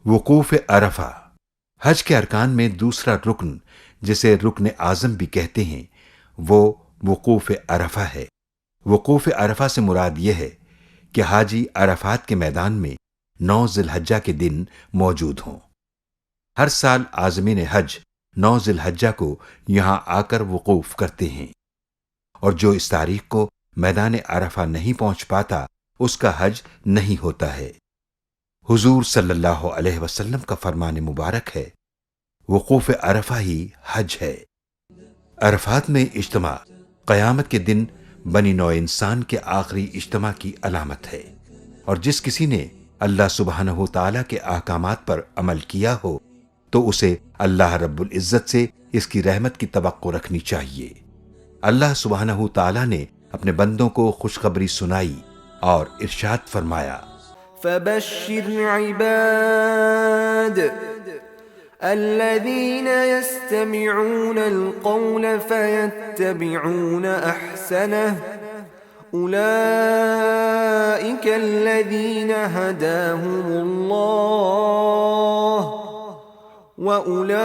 وقوف عرفہ حج کے ارکان میں دوسرا رکن، جسے رکن اعظم بھی کہتے ہیں، وہ وقوف عرفہ ہے۔ وقوف عرفہ سے مراد یہ ہے کہ حاجی عرفات کے میدان میں 9 ذی الحجہ کے دن موجود ہوں۔ ہر سال عازمین حج 9 ذی الحجہ کو یہاں آ کر وقوف کرتے ہیں، اور جو اس تاریخ کو میدان عرفہ نہیں پہنچ پاتا اس کا حج نہیں ہوتا ہے۔ حضور صلی اللہ علیہ وسلم کا فرمان مبارک ہے، وقوف عرفہ ہی حج ہے۔ عرفات میں اجتماع قیامت کے دن بنی نوع انسان کے آخری اجتماع کی علامت ہے، اور جس کسی نے اللہ سبحانہ تعالیٰ کے احکامات پر عمل کیا ہو تو اسے اللہ رب العزت سے اس کی رحمت کی توقع رکھنی چاہیے۔ اللہ سبحانہ تعالیٰ نے اپنے بندوں کو خوشخبری سنائی اور ارشاد فرمایا، فبشر عباد الذين يستمعون القول فيتبعون احسنه اولئك الذين هداهم الله واولئك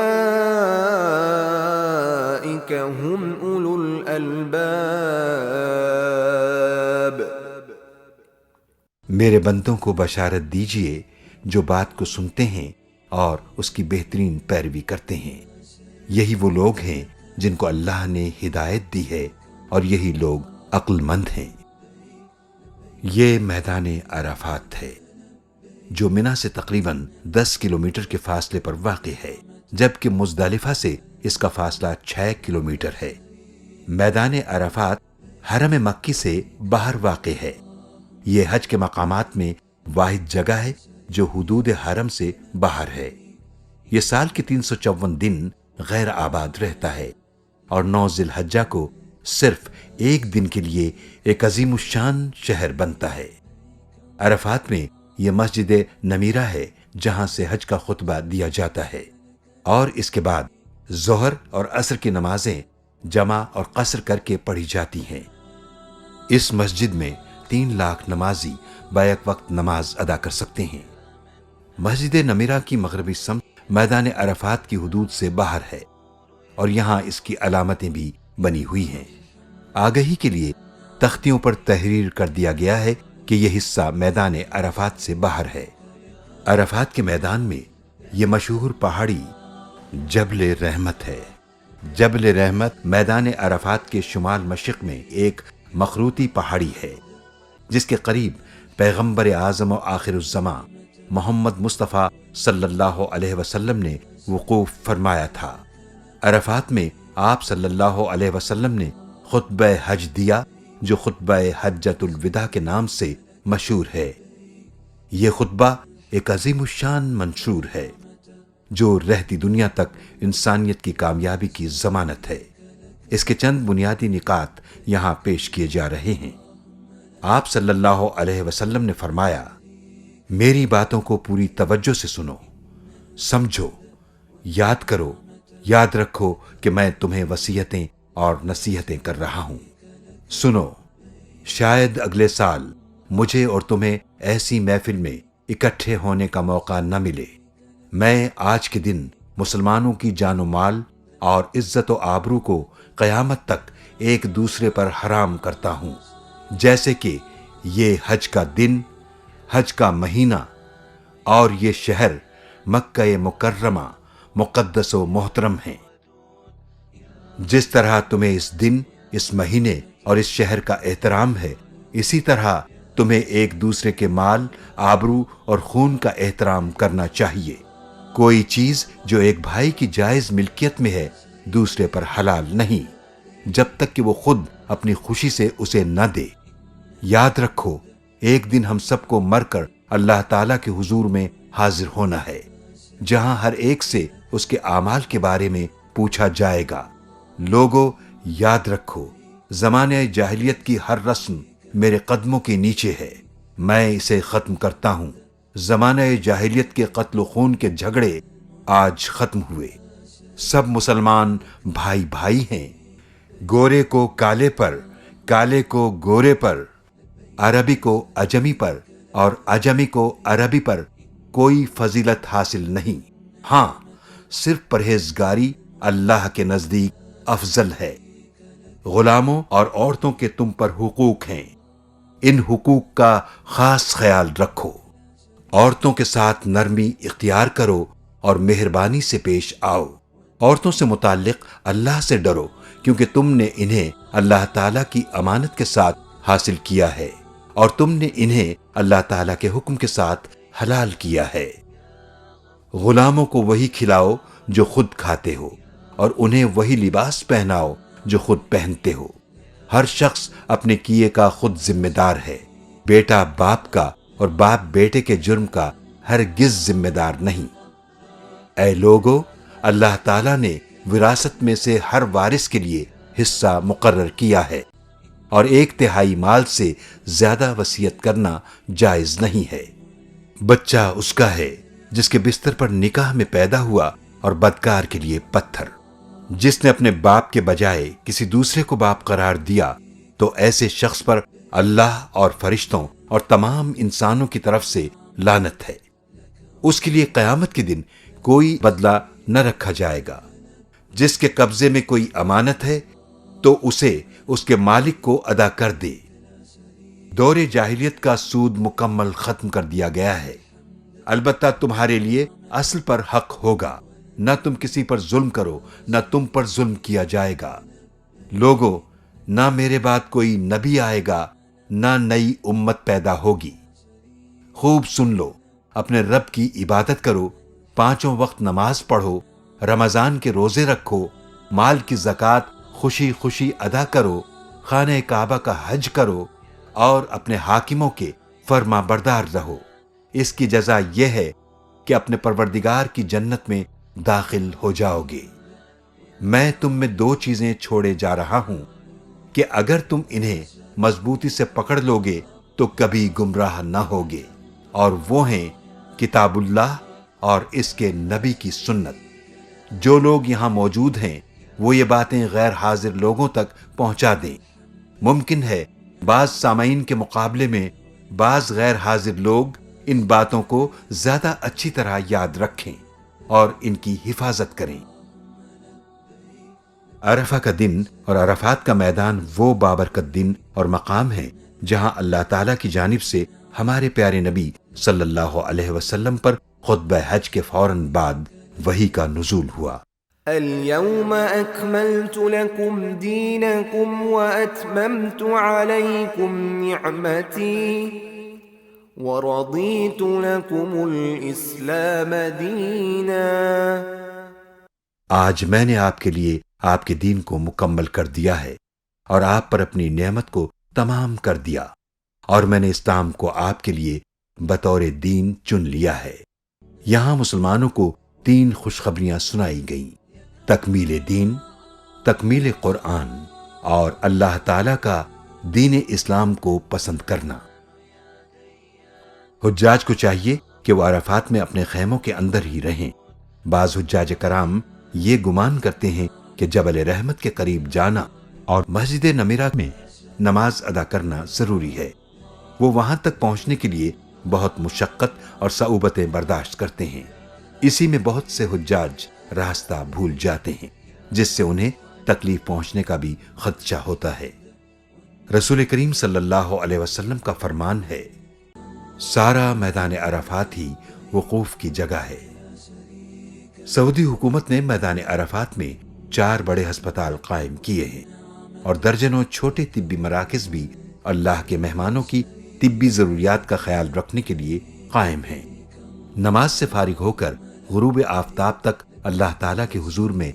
هم اولو الالباب۔ میرے بندوں کو بشارت دیجئے جو بات کو سنتے ہیں اور اس کی بہترین پیروی کرتے ہیں، یہی وہ لوگ ہیں جن کو اللہ نے ہدایت دی ہے، اور یہی لوگ عقل مند ہیں۔ یہ میدان عرفات ہے جو منی سے تقریباً 10 کلومیٹر کے فاصلے پر واقع ہے، جبکہ مزدلفہ سے اس کا فاصلہ 6 کلومیٹر ہے۔ میدان عرفات حرم مکی سے باہر واقع ہے۔ یہ حج کے مقامات میں واحد جگہ ہے جو حدود حرم سے باہر ہے۔ یہ سال کے 354 دن غیر آباد رہتا ہے، اور 9 ذی الحجہ کو صرف ایک دن کے لیے ایک عظیم الشان شہر بنتا ہے۔ عرفات میں یہ مسجد نمیرہ ہے جہاں سے حج کا خطبہ دیا جاتا ہے، اور اس کے بعد ظہر اور عصر کی نمازیں جمع اور قصر کر کے پڑھی جاتی ہیں۔ اس مسجد میں 3 لاکھ نمازی بیک وقت نماز ادا کر سکتے ہیں۔ مسجد نمیرہ کی مغربی سمت میدان عرفات کی حدود سے باہر ہے، اور یہاں اس کی علامتیں بھی بنی ہوئی ہیں۔ آگہی کے لیے تختیوں پر تحریر کر دیا گیا ہے کہ یہ حصہ میدان عرفات سے باہر ہے۔ عرفات کے میدان میں یہ مشہور پہاڑی جبل رحمت ہے۔ جبل رحمت میدان عرفات کے شمال مشرق میں ایک مخروطی پہاڑی ہے، جس کے قریب پیغمبر اعظم و آخر الزماں محمد مصطفیٰ صلی اللہ علیہ وسلم نے وقوف فرمایا تھا۔ عرفات میں آپ صلی اللہ علیہ وسلم نے خطبہ حج دیا جو خطبہ حجۃ الوداع کے نام سے مشہور ہے۔ یہ خطبہ ایک عظیم الشان منشور ہے جو رہتی دنیا تک انسانیت کی کامیابی کی ضمانت ہے۔ اس کے چند بنیادی نکات یہاں پیش کیے جا رہے ہیں۔ آپ صلی اللہ علیہ وسلم نے فرمایا، میری باتوں کو پوری توجہ سے سنو، سمجھو، یاد کرو، یاد رکھو کہ میں تمہیں وصیتیں اور نصیحتیں کر رہا ہوں۔ سنو، شاید اگلے سال مجھے اور تمہیں ایسی محفل میں اکٹھے ہونے کا موقع نہ ملے۔ میں آج کے دن مسلمانوں کی جان و مال اور عزت و آبرو کو قیامت تک ایک دوسرے پر حرام کرتا ہوں، جیسے کہ یہ حج کا دن، حج کا مہینہ اور یہ شہر مکہ مکرمہ مقدس و محترم ہیں۔ جس طرح تمہیں اس دن، اس مہینے اور اس شہر کا احترام ہے، اسی طرح تمہیں ایک دوسرے کے مال، آبرو اور خون کا احترام کرنا چاہیے۔ کوئی چیز جو ایک بھائی کی جائز ملکیت میں ہے دوسرے پر حلال نہیں، جب تک کہ وہ خود اپنی خوشی سے اسے نہ دے۔ یاد رکھو، ایک دن ہم سب کو مر کر اللہ تعالیٰ کے حضور میں حاضر ہونا ہے، جہاں ہر ایک سے اس کے اعمال کے بارے میں پوچھا جائے گا۔ لوگو، یاد رکھو، زمانہ جاہلیت کی ہر رسم میرے قدموں کے نیچے ہے، میں اسے ختم کرتا ہوں۔ زمانہ جاہلیت کے قتل و خون کے جھگڑے آج ختم ہوئے، سب مسلمان بھائی بھائی ہیں، گورے کو کالے پر، کالے کو گورے پر۔ عربی کو اجمی پر اور اجمی کو عربی پر کوئی فضیلت حاصل نہیں، ہاں صرف پرہیزگاری اللہ کے نزدیک افضل ہے۔ غلاموں اور عورتوں کے تم پر حقوق ہیں، ان حقوق کا خاص خیال رکھو۔ عورتوں کے ساتھ نرمی اختیار کرو اور مہربانی سے پیش آؤ۔ عورتوں سے متعلق اللہ سے ڈرو، کیونکہ تم نے انہیں اللہ تعالیٰ کی امانت کے ساتھ حاصل کیا ہے اور تم نے انہیں اللہ تعالیٰ کے حکم کے ساتھ حلال کیا ہے۔ غلاموں کو وہی کھلاؤ جو خود کھاتے ہو اور انہیں وہی لباس پہناؤ جو خود پہنتے ہو۔ ہر شخص اپنے کیے کا خود ذمہ دار ہے، بیٹا باپ کا اور باپ بیٹے کے جرم کا ہرگز ذمہ دار نہیں۔ اے لوگو، اللہ تعالیٰ نے وراثت میں سے ہر وارث کے لیے حصہ مقرر کیا ہے اور 1/3 مال سے زیادہ وصیت کرنا جائز نہیں ہے۔ بچہ اس کا ہے جس کے بستر پر نکاح میں پیدا ہوا اور بدکار کے لیے پتھر۔ جس نے اپنے باپ کے بجائے کسی دوسرے کو باپ قرار دیا تو ایسے شخص پر اللہ اور فرشتوں اور تمام انسانوں کی طرف سے لعنت ہے۔ اس کے لیے قیامت کے دن کوئی بدلہ نہ رکھا جائے گا۔ جس کے قبضے میں کوئی امانت ہے تو اسے اس کے مالک کو ادا کر دے۔ دور جاہلیت کا سود مکمل ختم کر دیا گیا ہے، البتہ تمہارے لیے اصل پر حق ہوگا، نہ تم کسی پر ظلم کرو نہ تم پر ظلم کیا جائے گا۔ لوگو، نہ میرے بعد کوئی نبی آئے گا نہ نئی امت پیدا ہوگی۔ خوب سن لو، اپنے رب کی عبادت کرو، 5 وقت نماز پڑھو، رمضان کے روزے رکھو، مال کی زکوٰۃ خوشی خوشی ادا کرو، خانہ کعبہ کا حج کرو اور اپنے حاکموں کے فرما بردار رہو۔ اس کی جزا یہ ہے کہ اپنے پروردگار کی جنت میں داخل ہو جاؤ گے۔ میں تم میں 2 چیزیں چھوڑے جا رہا ہوں کہ اگر تم انہیں مضبوطی سے پکڑ لو گے تو کبھی گمراہ نہ ہوگے، اور وہ ہیں کتاب اللہ اور اس کے نبی کی سنت۔ جو لوگ یہاں موجود ہیں وہ یہ باتیں غیر حاضر لوگوں تک پہنچا دیں۔ ممکن ہے بعض سامعین کے مقابلے میں بعض غیر حاضر لوگ ان باتوں کو زیادہ اچھی طرح یاد رکھیں اور ان کی حفاظت کریں۔ عرفہ کا دن اور عرفات کا میدان وہ بابرکت دن اور مقام ہے جہاں اللہ تعالیٰ کی جانب سے ہمارے پیارے نبی صلی اللہ علیہ وسلم پر خطبہ حج کے فوراً بعد وحی کا نزول ہوا۔ اليوم أكملت لكم دينكم وأتممت عليكم نعمتي ورضيت لكم الإسلام دينا۔ آج میں نے آپ کے لیے آپ کے دین کو مکمل کر دیا ہے اور آپ پر اپنی نعمت کو تمام کر دیا، اور میں نے اسلام کو آپ کے لیے بطور دین چن لیا ہے۔ یہاں مسلمانوں کو 3 خوشخبریاں سنائی گئیں: تکمیل دین، تکمیل قرآن اور اللہ تعالیٰ کا دین اسلام کو پسند کرنا۔ حجاج کو چاہیے کہ وہ عرفات میں اپنے خیموں کے اندر ہی رہیں۔ بعض حجاج کرام یہ گمان کرتے ہیں کہ جبل رحمت کے قریب جانا اور مسجد نمیرہ میں نماز ادا کرنا ضروری ہے۔ وہ وہاں تک پہنچنے کے لیے بہت مشقت اور صعوبتیں برداشت کرتے ہیں۔ اسی میں بہت سے حجاج راستہ بھول جاتے ہیں، جس سے انہیں تکلیف پہنچنے کا بھی خدشہ ہوتا ہے۔ رسول کریم صلی اللہ علیہ وسلم کا فرمان ہے، سارا میدان عرفات ہی وقوف کی جگہ ہے۔ سعودی حکومت نے میدان عرفات میں 4 بڑے ہسپتال قائم کیے ہیں اور درجنوں چھوٹے طبی مراکز بھی اللہ کے مہمانوں کی طبی ضروریات کا خیال رکھنے کے لیے قائم ہیں۔ نماز سے فارغ ہو کر غروب آفتاب تک اللہ تعالیٰ کے حضور میں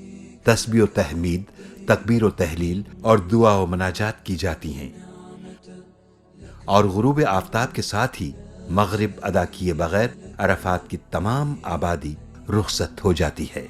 تسبیح و تحمید، تکبیر و تحلیل اور دعا و مناجات کی جاتی ہیں، اور غروب آفتاب کے ساتھ ہی مغرب ادا کیے بغیر عرفات کی تمام آبادی رخصت ہو جاتی ہے۔